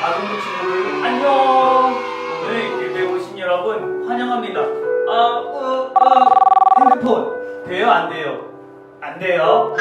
아동부 친구들 안녕. 오늘 예배 오신 여러분 환영합니다. 핸드폰 돼요 안 돼요? 안 돼요.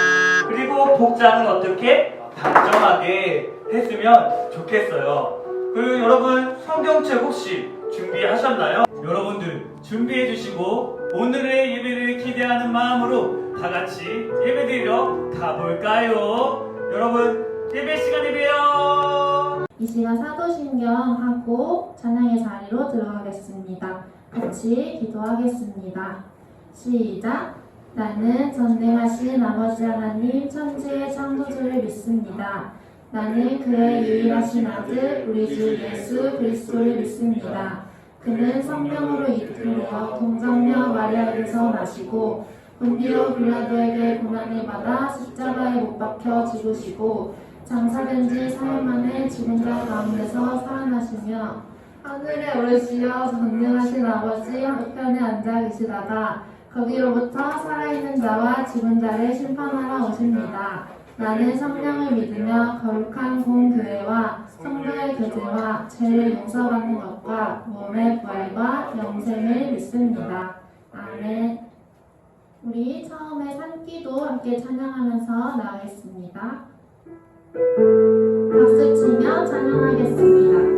그리고 복장은 어떻게 단정하게 했으면 좋겠어요. 그리고 여러분 성경책 혹시 준비하셨나요? 여러분들 준비해 주시고 오늘의 예배를 기대하는 마음으로 다 같이 예배드리러 가볼까요? 여러분 예배 시간에 봬요. 이 시간 사도신경 하고 찬양의 자리로 들어가겠습니다. 같이 기도하겠습니다. 시작! 나는 전능하신 아버지 하나님 천지의 창조주를 믿습니다. 나는 그의 유일하신 아들 우리 주 예수 그리스도를 믿습니다. 그는 성령으로 이끌려 동정녀 마리아에게서 나시고 본디오 빌라도에게 고난을 받아 십자가에 못 박혀 죽으시고 장사된 지 4일 만에 죽은 자 가운데서 살아나시며 하늘에 오르시어 전능하신 아버지 우편에 앉아 계시다가 거기로부터 살아있는 자와 죽은 자를 심판하러 오십니다. 나는 성령을 믿으며 거룩한 공교회와 성도의 교제와 죄를 용서받는 것과 몸의 부활과 영생을 믿습니다. 아멘. 우리 처음에 산기도 함께 찬양하면서 나가겠습니다. 박수 치며 찬양하겠습니다.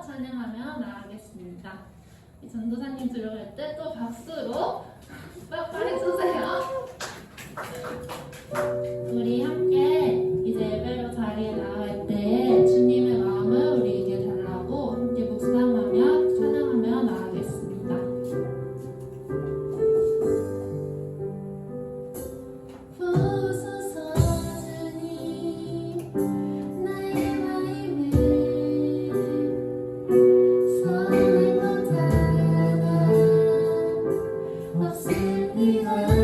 찬양하며 나가겠습니다. 이 전도사님 들어갈 때 또 박수로 빡빡 해주세요. 우리 함께 이제 예배로 자리에 나갈 때 주님의 마음을 우리에게 달라고 함께 묵상하며 찬양하며 나가겠습니다. 부소서 주님 나의 마음을 선한 것 하나 없습니다.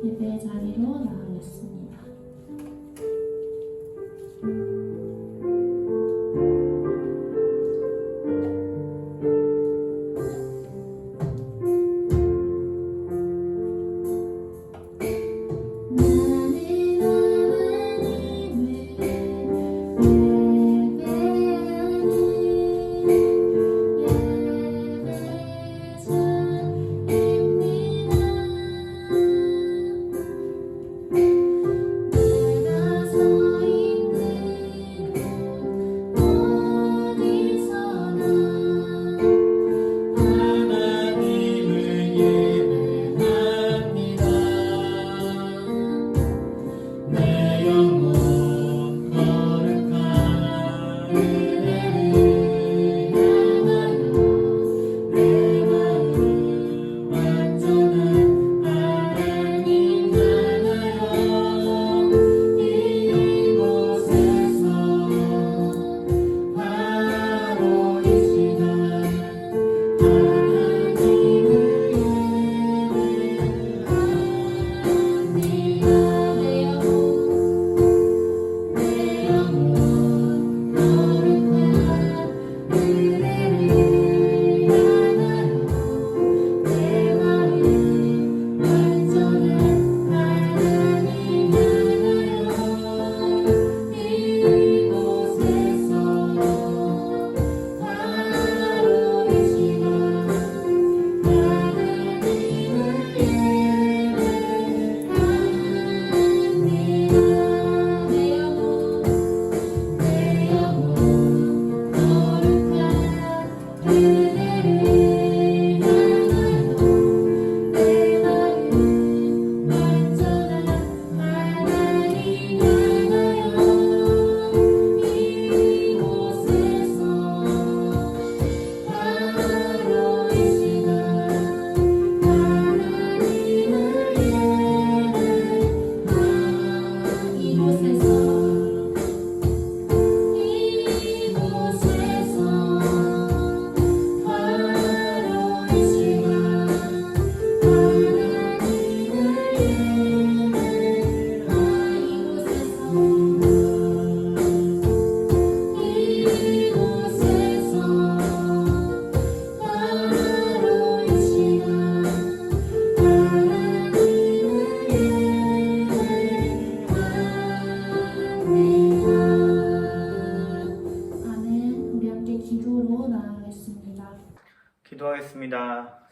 예배의 자리로 나가겠습니다.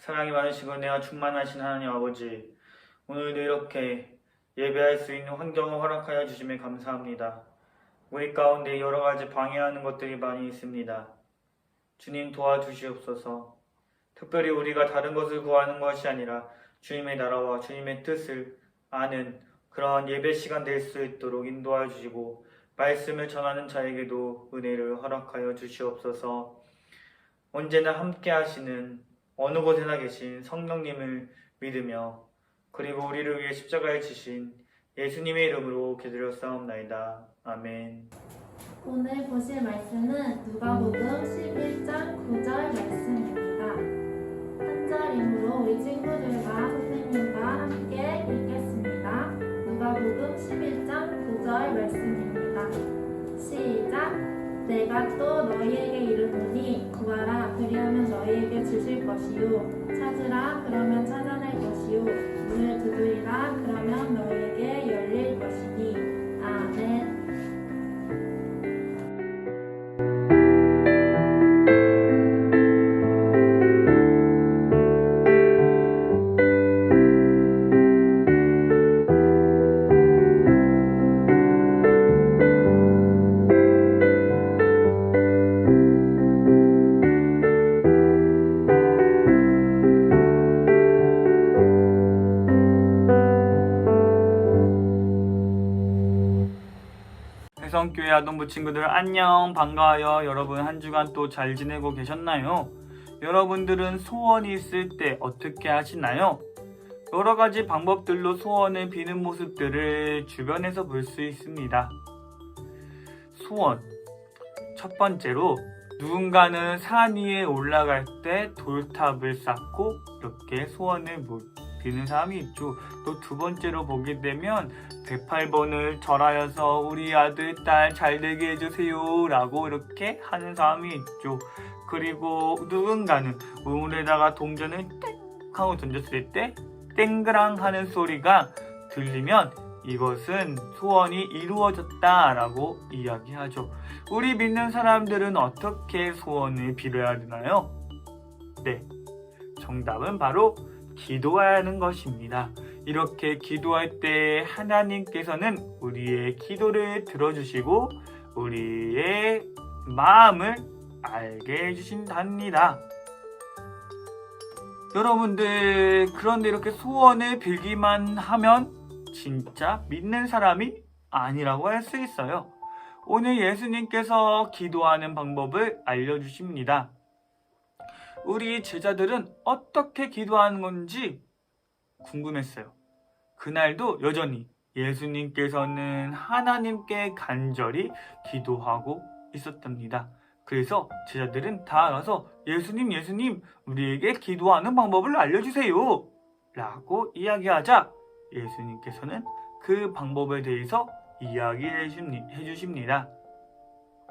사랑이 많으시고 은혜와 충만하신 하나님 아버지, 오늘도 이렇게 예배할 수 있는 환경을 허락하여 주심에 감사합니다. 우리 가운데 여러 가지 방해하는 것들이 많이 있습니다. 주님 도와주시옵소서. 특별히 우리가 다른 것을 구하는 것이 아니라 주님의 나라와 주님의 뜻을 아는 그러한 예배 시간 될 수 있도록 인도하여 주시고, 말씀을 전하는 자에게도 은혜를 허락하여 주시옵소서. 언제나 함께 하시는 어느 곳에나 계신 성령님을 믿으며, 그리고 우리를 위해 십자가에 지신 예수님의 이름으로 기도드렸사옵나이다. 아멘. 오늘 보실 말씀은 누가복음 11장 9절 말씀입니다. 한 절이므로 우리 친구들과 선생님과 함께 읽겠습니다. 누가복음 11장 9절 말씀입니다. 시작! 내가 또 너희에게 이르노니 구하라 그리하면 너희에게 주실 것이요 찾으라 그러면 찾아낼 것이요 문을 두드리라 그러면 너희에게 열릴 것이니. 아멘. 해성교회 아동부 친구들 안녕, 반가워요. 여러분 한 주간 또 잘 지내고 계셨나요? 여러분들은 소원이 있을 때 어떻게 하시나요? 여러 가지 방법들로 소원을 비는 모습들을 주변에서 볼 수 있습니다. 소원, 첫 번째로 누군가는 산 위에 올라갈 때 돌탑을 쌓고 이렇게 소원을 비는 사람이 있죠. 또 두 번째로 보게 되면 108번을 절하여서 우리 아들, 딸 잘되게 해주세요 라고 이렇게 하는 사람이 있죠. 그리고 누군가는 우물에다가 동전을 땡 하고 던졌을 때 땡그랑 하는 소리가 들리면 이것은 소원이 이루어졌다 라고 이야기하죠. 우리 믿는 사람들은 어떻게 소원을 빌어야 되나요? 네, 정답은 바로 기도하는 것입니다. 이렇게 기도할 때 하나님께서는 우리의 기도를 들어주시고 우리의 마음을 알게 해주신답니다. 여러분들, 그런데 이렇게 소원을 빌기만 하면 진짜 믿는 사람이 아니라고 할 수 있어요. 오늘 예수님께서 기도하는 방법을 알려주십니다. 우리 제자들은 어떻게 기도하는 건지 궁금했어요. 그날도 여전히 예수님께서는 하나님께 간절히 기도하고 있었답니다. 그래서 제자들은 다 알아서 예수님, 우리에게 기도하는 방법을 알려주세요 라고 이야기하자 예수님께서는 그 방법에 대해서 이야기해 주십니다.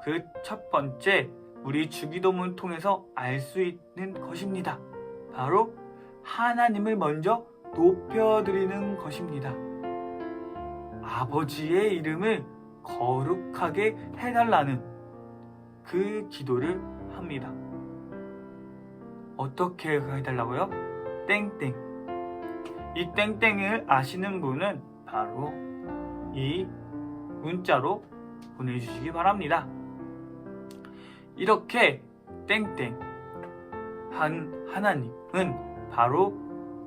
그 첫 번째, 우리 주기도문을 통해서 알 수 있는 것입니다. 바로 하나님을 먼저 높여드리는 것입니다. 아버지의 이름을 거룩하게 해달라는 그 기도를 합니다. 어떻게 해달라고요? 땡땡. 이 땡땡을 아시는 분은 바로 이 문자로 보내주시기 바랍니다. 이렇게 땡땡 한 하나님은 바로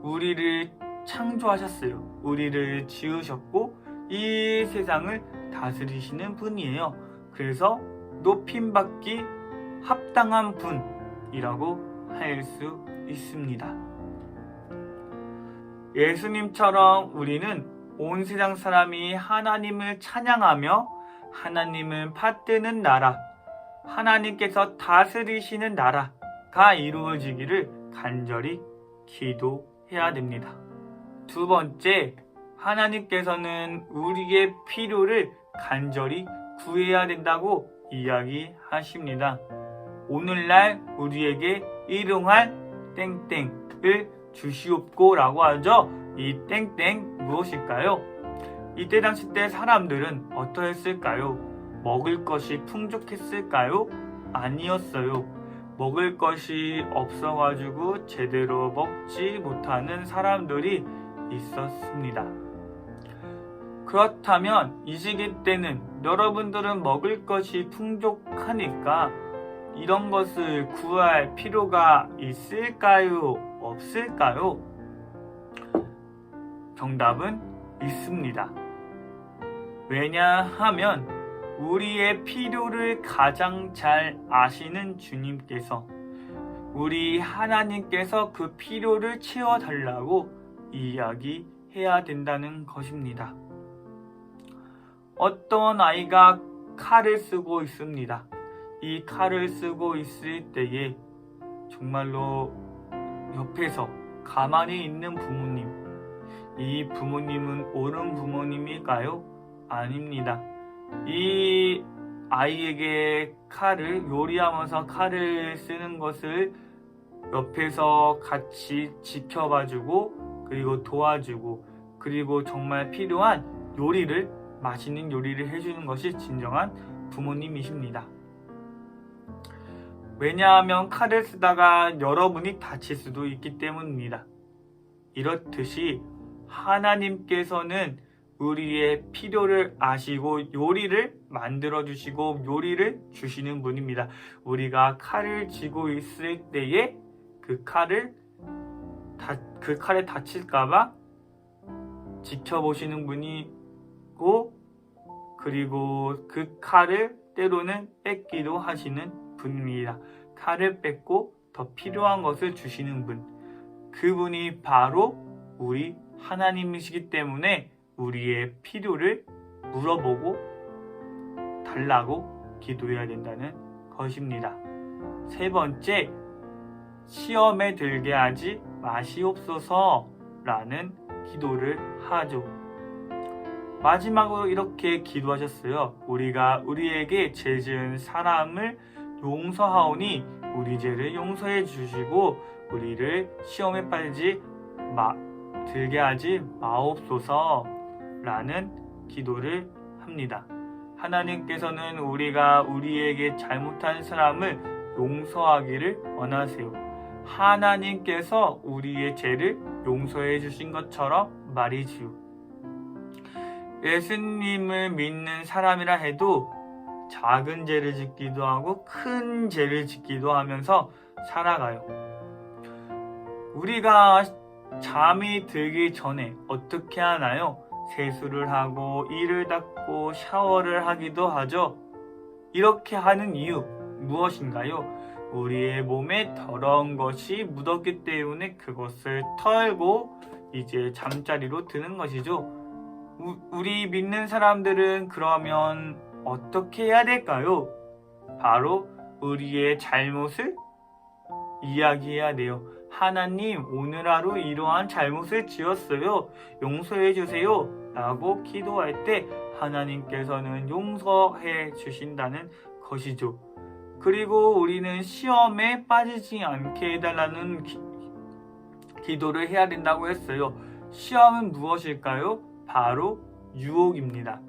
우리를 창조하셨어요. 우리를 지으셨고 이 세상을 다스리시는 분이에요. 그래서 높임받기 합당한 분이라고 할 수 있습니다. 예수님처럼 우리는 온 세상 사람이 하나님을 찬양하며 하나님을 받드는 나라, 하나님께서 다스리시는 나라가 이루어지기를 간절히 기도해야 됩니다. 두 번째, 하나님께서는 우리의 필요를 간절히 구해야 된다고 이야기하십니다. 오늘날 우리에게 일용할 땡땡을 주시옵고 라고 하죠. 이 땡땡 무엇일까요? 이때 당시 때 사람들은 어떠했을까요? 먹을 것이 풍족했을까요? 아니었어요. 먹을 것이 없어가지고 제대로 먹지 못하는 사람들이 있었습니다. 그렇다면 이 시기 때는 여러분들은 먹을 것이 풍족하니까 이런 것을 구할 필요가 있을까요? 없을까요? 정답은 있습니다. 왜냐하면 우리의 필요를 가장 잘 아시는 주님께서 우리 하나님께서 그 필요를 채워달라고 이야기해야 된다는 것입니다. 어떤 아이가 칼을 쓰고 있습니다. 이 칼을 쓰고 있을 때에 정말로 옆에서 가만히 있는 부모님, 이 부모님은 옳은 부모님일까요? 아닙니다. 이 아이에게 칼을 요리하면서 칼을 쓰는 것을 옆에서 같이 지켜봐주고 그리고 도와주고 그리고 정말 필요한 요리를 맛있는 요리를 해주는 것이 진정한 부모님이십니다. 왜냐하면 칼을 쓰다가 여러분이 다칠 수도 있기 때문입니다. 이렇듯이 하나님께서는 우리의 필요를 아시고 요리를 만들어 주시고 요리를 주시는 분입니다. 우리가 칼을 쥐고 있을 때에 그 칼에 다칠까봐 지켜보시는 분이고 그리고 그 칼을 때로는 뺏기도 하시는 분입니다. 칼을 뺏고 더 필요한 것을 주시는 분, 그분이 바로 우리 하나님이시기 때문에 우리의 필요를 물어보고 달라고 기도해야 된다는 것입니다. 세 번째, 시험에 들게 하지 마시옵소서 라는 기도를 하죠. 마지막으로 이렇게 기도하셨어요. 우리가 우리에게 죄 지은 사람을 용서하오니 우리 죄를 용서해 주시고 우리를 시험에 들게 하지 마옵소서 라는 기도를 합니다. 하나님께서는 우리가 우리에게 잘못한 사람을 용서하기를 원하세요. 하나님께서 우리의 죄를 용서해 주신 것처럼 말이지요. 예수님을 믿는 사람이라 해도 작은 죄를 짓기도 하고 큰 죄를 짓기도 하면서 살아가요. 우리가 잠이 들기 전에 어떻게 하나요? 세수를 하고 이를 닦고 샤워를 하기도 하죠. 이렇게 하는 이유 무엇인가요? 우리의 몸에 더러운 것이 묻었기 때문에 그것을 털고 이제 잠자리로 드는 것이죠. 우리 믿는 사람들은 그러면 어떻게 해야 될까요? 바로 우리의 잘못을 이야기해야 돼요. 하나님, 오늘 하루 이러한 잘못을 지었어요. 용서해 주세요. 라고 기도할 때 하나님께서는 용서해 주신다는 것이죠. 그리고 우리는 시험에 빠지지 않게 해달라는 기도를 해야 된다고 했어요. 시험은 무엇일까요? 바로 유혹입니다.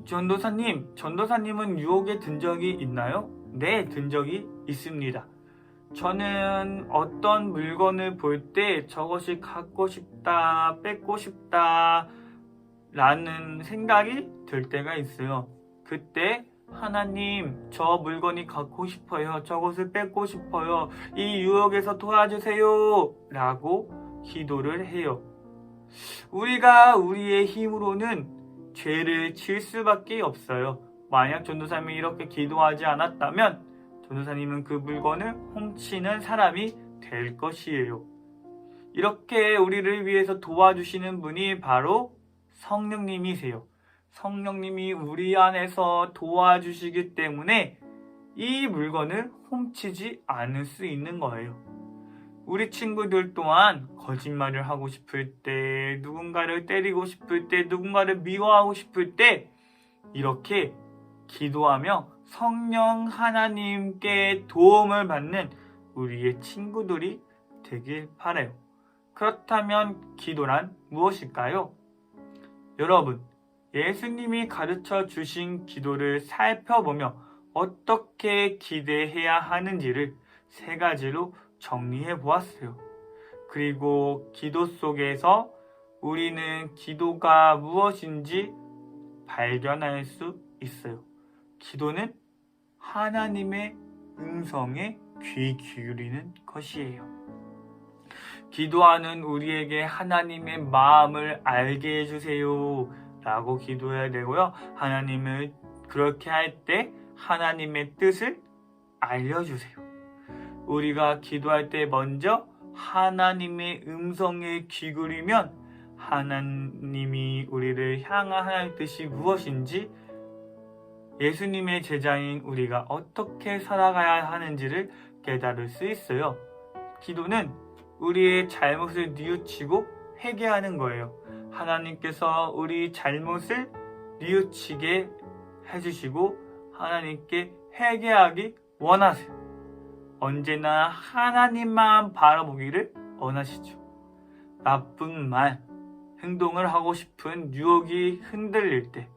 전도사님은 유혹에 든 적이 있나요? 네, 든 적이 있습니다. 저는 어떤 물건을 볼 때 저것이 갖고 싶다, 뺏고 싶다 라는 생각이 들 때가 있어요. 그때 하나님, 저 물건이 갖고 싶어요. 저것을 뺏고 싶어요. 이 유혹에서 도와주세요 라고 기도를 해요. 우리가 우리의 힘으로는 죄를 지을 수밖에 없어요. 만약 전도사님이 이렇게 기도하지 않았다면 전도사님은 그 물건을 훔치는 사람이 될 것이에요. 이렇게 우리를 위해서 도와주시는 분이 바로 성령님이세요. 성령님이 우리 안에서 도와주시기 때문에 이 물건을 훔치지 않을 수 있는 거예요. 우리 친구들 또한 거짓말을 하고 싶을 때, 누군가를 때리고 싶을 때, 누군가를 미워하고 싶을 때 이렇게 기도하며 성령 하나님께 도움을 받는 우리의 친구들이 되길 바라요. 그렇다면 기도란 무엇일까요? 여러분, 예수님이 가르쳐 주신 기도를 살펴보며 어떻게 기대해야 하는지를 3가지로 정리해 보았어요. 그리고 기도 속에서 우리는 기도가 무엇인지 발견할 수 있어요. 기도는 하나님의 음성에 귀 기울이는 것이에요. 기도하는 우리에게 하나님의 마음을 알게 해주세요 라고 기도해야 되고요. 하나님을 그렇게 할 때 하나님의 뜻을 알려주세요. 우리가 기도할 때 먼저 하나님의 음성에 귀 기울이면 하나님이 우리를 향한 뜻이 무엇인지, 예수님의 제자인 우리가 어떻게 살아가야 하는지를 깨달을 수 있어요. 기도는 우리의 잘못을 뉘우치고 회개하는 거예요. 하나님께서 우리 잘못을 뉘우치게 해주시고 하나님께 회개하기 원하세요. 언제나 하나님만 바라보기를 원하시죠. 나쁜 말, 행동을 하고 싶은 유혹이 흔들릴 때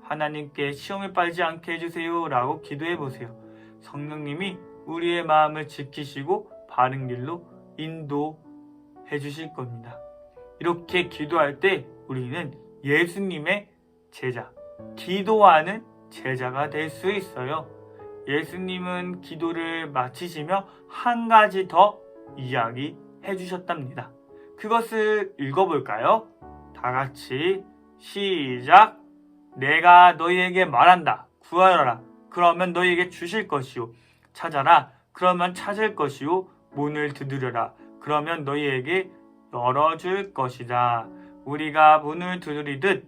하나님께 시험에 빠지지 않게 해주세요 라고 기도해 보세요. 성령님이 우리의 마음을 지키시고 바른 길로 인도해 주실 겁니다. 이렇게 기도할 때 우리는 예수님의 제자, 기도하는 제자가 될 수 있어요. 예수님은 기도를 마치시며 한 가지 더 이야기해 주셨답니다. 그것을 읽어볼까요? 다 같이 시작! 내가 너희에게 말한다. 구하라. 그러면 너희에게 주실 것이요. 찾아라. 그러면 찾을 것이요. 문을 두드려라. 그러면 너희에게 열어줄 것이다. 우리가 문을 두드리듯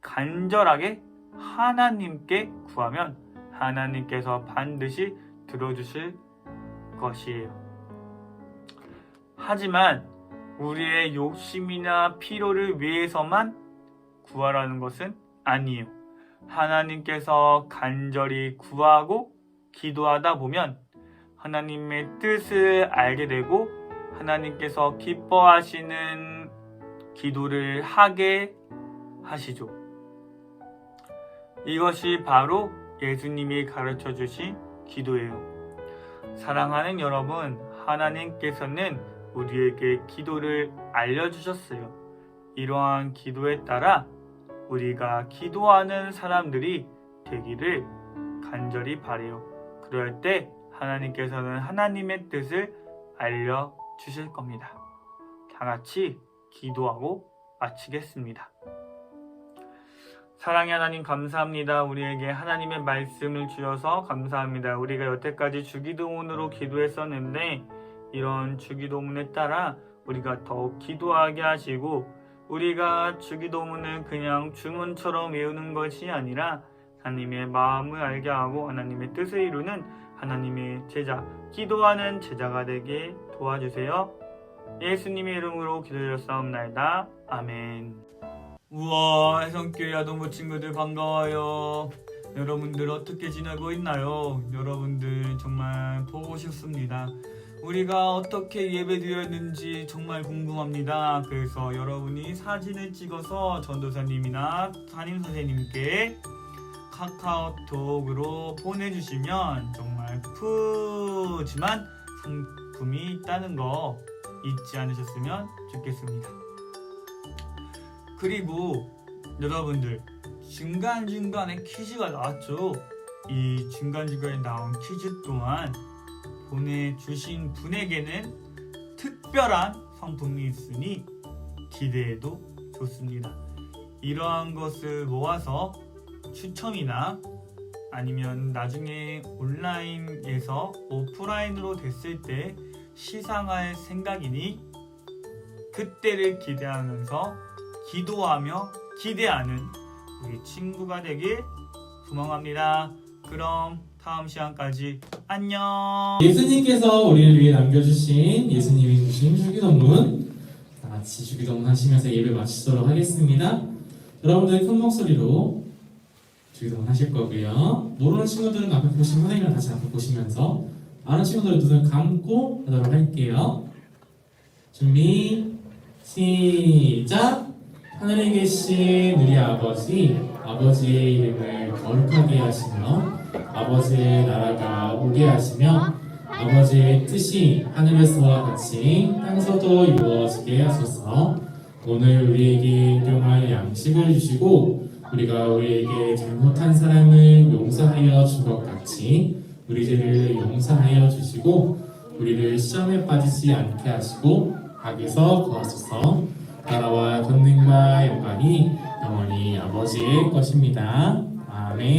간절하게 하나님께 구하면 하나님께서 반드시 들어주실 것이에요. 하지만 우리의 욕심이나 필요를 위해서만 구하라는 것은 아니에요. 하나님께서 간절히 구하고 기도하다 보면 하나님의 뜻을 알게 되고 하나님께서 기뻐하시는 기도를 하게 하시죠. 이것이 바로 예수님이 가르쳐 주신 기도예요. 사랑하는 여러분, 하나님께서는 우리에게 기도를 알려주셨어요. 이러한 기도에 따라 우리가 기도하는 사람들이 되기를 간절히 바라요. 그럴 때 하나님께서는 하나님의 뜻을 알려주실 겁니다. 다 같이 기도하고 마치겠습니다. 사랑의 하나님 감사합니다. 우리에게 하나님의 말씀을 주셔서 감사합니다. 우리가 여태까지 주기도문으로 기도했었는데 이런 주기도문에 따라 우리가 더욱 기도하게 하시고 우리가 주기도문을 그냥 주문처럼 외우는 것이 아니라 하나님의 마음을 알게 하고 하나님의 뜻을 이루는 하나님의 제자, 기도하는 제자가 되게 도와주세요. 예수님의 이름으로 기도드렸사옵나이다. 아멘. 우와, 해성교회 아동부 친구들 반가워요. 여러분들 어떻게 지내고 있나요? 여러분들 정말 보고 싶습니다. 우리가 어떻게 예배드렸는지 정말 궁금합니다. 그래서 여러분이 사진을 찍어서 전도사님이나 담임선생님께 카카오톡으로 보내주시면 정말 푸짐한 상품이 있다는 거 잊지 않으셨으면 좋겠습니다. 그리고 여러분들 중간중간에 퀴즈가 나왔죠. 이 중간중간에 나온 퀴즈 또한 보내주신 분에게는 특별한 상품이 있으니 기대해도 좋습니다. 이러한 것을 모아서 추첨이나 아니면 나중에 온라인에서 오프라인으로 됐을 때 시상할 생각이니 그때를 기대하면서 기도하며 기대하는 우리 친구가 되길 소망합니다. 그럼 다음 시간까지 안녕. 예수님께서 우리를 위해 남겨주신 예수님이 주신 주기도문 다 같이 주기도문 하시면서 예배 마치도록 하겠습니다. 여러분들 큰 목소리로 주기도문 하실 거고요. 모르는 친구들은 앞에 보시면 선생님이랑 같이 앞에 보시면서 아는 친구들은 눈을 감고 하도록 할게요. 준비 시작. 하늘에 계신 우리 아버지의 이름을 거룩하게 하시며 아버지의 나라가 오게 하시며 아버지의 뜻이 하늘에서와 같이 땅에서도 이루어지게 하소서. 오늘 우리에게 일용할 양식을 주시고 우리가 우리에게 잘못한 사람을 용서하여 준 것 같이 우리 죄를 용서하여 주시고 우리를 시험에 빠지지 않게 하시고 악에서 구하소서. 나라와 권능과 영광이 영원히 아버지의 것입니다. 아멘.